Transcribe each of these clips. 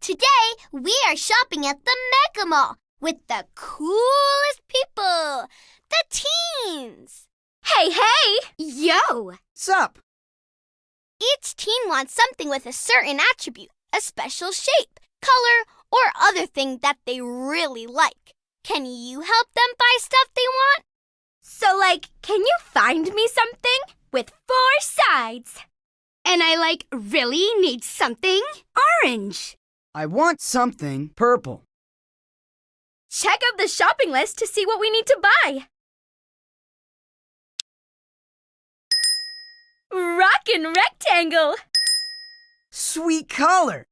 Today, we are shopping at the Mega Mall with the coolest people, the teens. Hey! Yo! Sup? Each teen wants something with a certain attribute, a special shape, color, or other thing that they really like. Can you help them buy stuff they want? So, can you find me something with 4 sides? And I really need something orange. I want something purple. Check out the shopping list to see what we need to buy. Rockin' rectangle! Sweet color.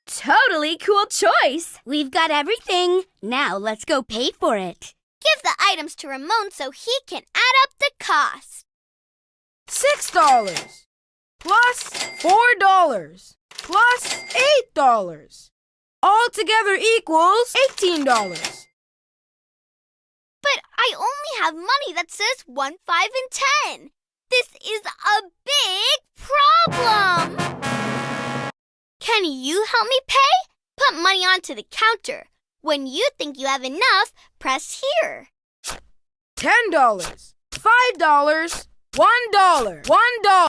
Totally cool choice! We've got everything. Now let's go pay for it. Give the items to Ramon so he can add up the cost. $6 plus $4 plus $8. Altogether equals $18. But I only have money that says 1, 5, and 10. This is a big problem. Can you help me pay? Put money onto the counter. When you think you have enough, press here. $10, $5, $1, $1.